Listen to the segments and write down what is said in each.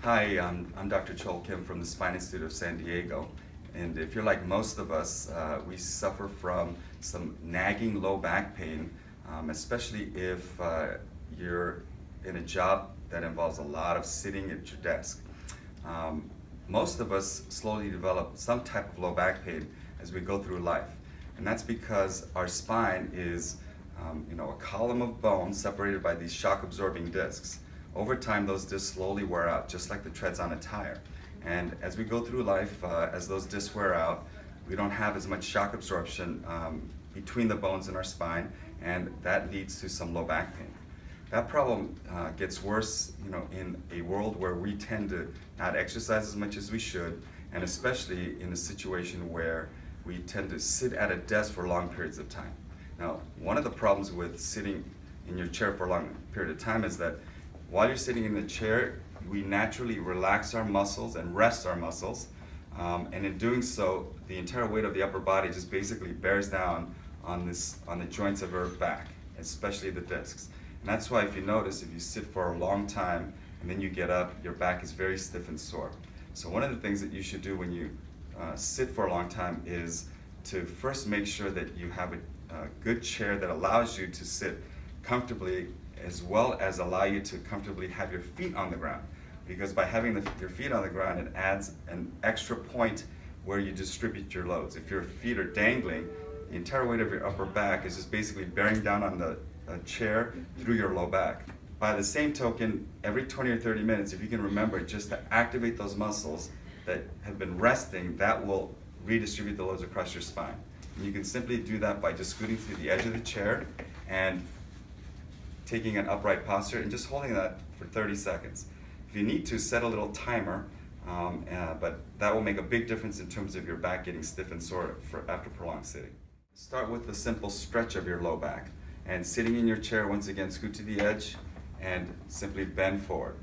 Hi, I'm Dr. Choll from the Spine Institute of San Diego. And if you're like most of us, we suffer from some nagging low back pain, especially if you're in a job that involves a lot of sitting at your desk. Most of us slowly develop some type of low back pain as we go through life. And that's because our spine is a column of bone separated by these shock-absorbing discs. Over time, those discs slowly wear out, just like the treads on a tire. And as we go through life, as those discs wear out, we don't have as much shock absorption between the bones in our spine, and that leads to some low back pain. That problem gets worse, in a world where we tend to not exercise as much as we should, and especially in a situation where we tend to sit at a desk for long periods of time. Now, one of the problems with sitting in your chair for a long period of time is that while you're sitting in the chair, we naturally relax our muscles and rest our muscles. And in doing so, the entire weight of the upper body just basically bears down on the joints of our back, especially the discs. And that's why if you notice, if you sit for a long time and then you get up, your back is very stiff and sore. So one of the things that you should do when you sit for a long time is to first make sure that you have a good chair that allows you to sit comfortably, as well as allow you to comfortably have your feet on the ground. Because by having your feet on the ground, it adds an extra point where you distribute your loads. If your feet are dangling, the entire weight of your upper back is just basically bearing down on the chair through your low back. By the same token, every 20 or 30 minutes, if you can remember just to activate those muscles that have been resting, that will redistribute the loads across your spine. And you can simply do that by just scooting through the edge of the chair and taking an upright posture and just holding that for 30 seconds. If you need to, set a little timer, but that will make a big difference in terms of your back getting stiff and sore after prolonged sitting. Start with the simple stretch of your low back. And sitting in your chair, once again, scoot to the edge and simply bend forward.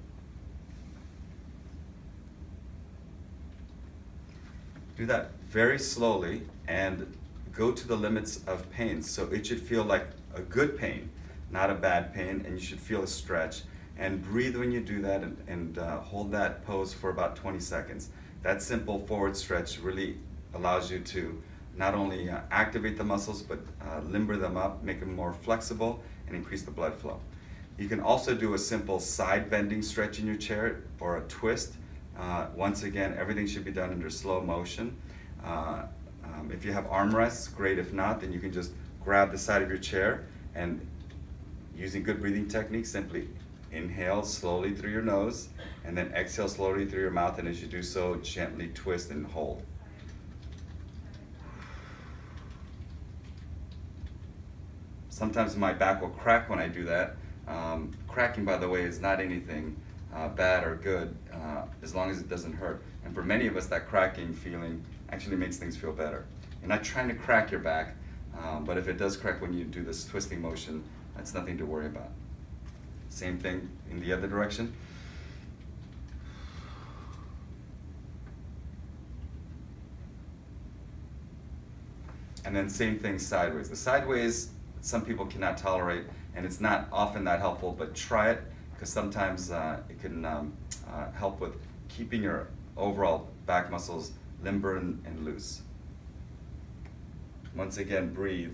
Do that very slowly and go to the limits of pain. So it should feel like a good pain, not a bad pain, and you should feel a stretch. And breathe when you do that, and hold that pose for about 20 seconds. That simple forward stretch really allows you to not only activate the muscles, but limber them up, make them more flexible, and increase the blood flow. You can also do a simple side bending stretch in your chair or a twist. Once again, everything should be done under slow motion. If you have armrests, great. If not, then you can just grab the side of your chair and, using good breathing techniques, simply inhale slowly through your nose and then exhale slowly through your mouth, and as you do so, gently twist and hold. Sometimes my back will crack when I do that. Cracking, by the way, is not anything bad or good as long as it doesn't hurt. And for many of us, that cracking feeling actually makes things feel better. You're not trying to crack your back, but if it does crack when you do this twisting motion, that's nothing to worry about. Same thing in the other direction. And then same thing sideways. The sideways, some people cannot tolerate, and it's not often that helpful, but try it, because sometimes it can help with keeping your overall back muscles limber and loose. Once again, breathe.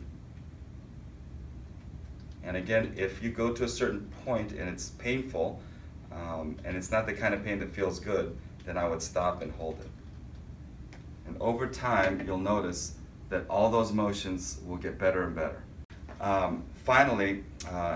And again, if you go to a certain point and it's painful, and it's not the kind of pain that feels good, then I would stop and hold it. And over time, you'll notice that all those motions will get better and better. Finally,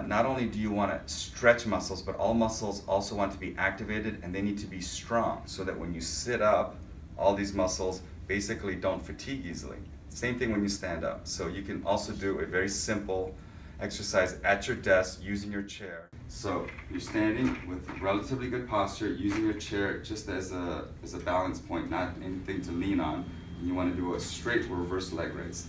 not only do you want to stretch muscles, but all muscles also want to be activated, and they need to be strong so that when you sit up, all these muscles basically don't fatigue easily. Same thing when you stand up. So you can also do a very simple exercise at your desk using your chair. So you're standing with relatively good posture, using your chair just as a balance point, not anything to lean on. And you want to do a straight reverse leg raise.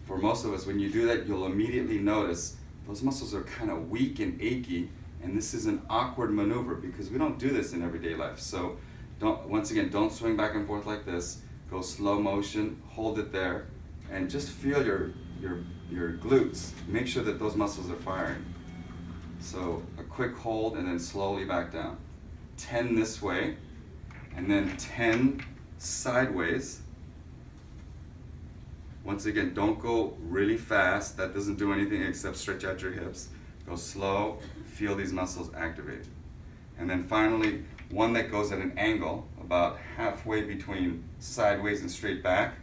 For most of us, when you do that, you'll immediately notice those muscles are kind of weak and achy, and this is an awkward maneuver because we don't do this in everyday life. So once again, don't swing back and forth like this. Go slow motion, hold it there, and just feel your glutes. Make sure that those muscles are firing. So a quick hold and then slowly back down. 10 this way, and then 10 sideways. Once again, don't go really fast. That doesn't do anything except stretch out your hips. Go slow, feel these muscles activate. And then finally, one that goes at an angle, about halfway between sideways and straight back.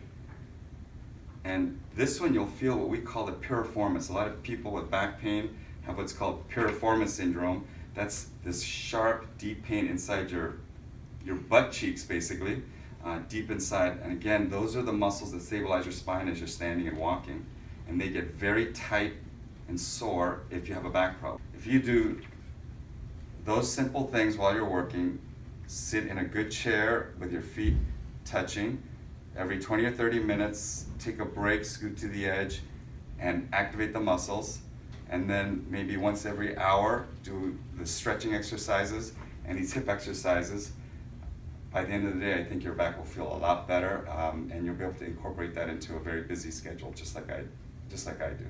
And this one you'll feel what we call the piriformis. A lot of people with back pain have what's called piriformis syndrome. That's this sharp, deep pain inside your butt cheeks, basically, deep inside. And again, those are the muscles that stabilize your spine as you're standing and walking. And they get very tight and sore if you have a back problem. If you do those simple things while you're working, sit in a good chair with your feet touching. Every 20 or 30 minutes, take a break, scoot to the edge, and activate the muscles. And then maybe once every hour, do the stretching exercises and these hip exercises. By the end of the day, I think your back will feel a lot better, and you'll be able to incorporate that into a very busy schedule, just like I do.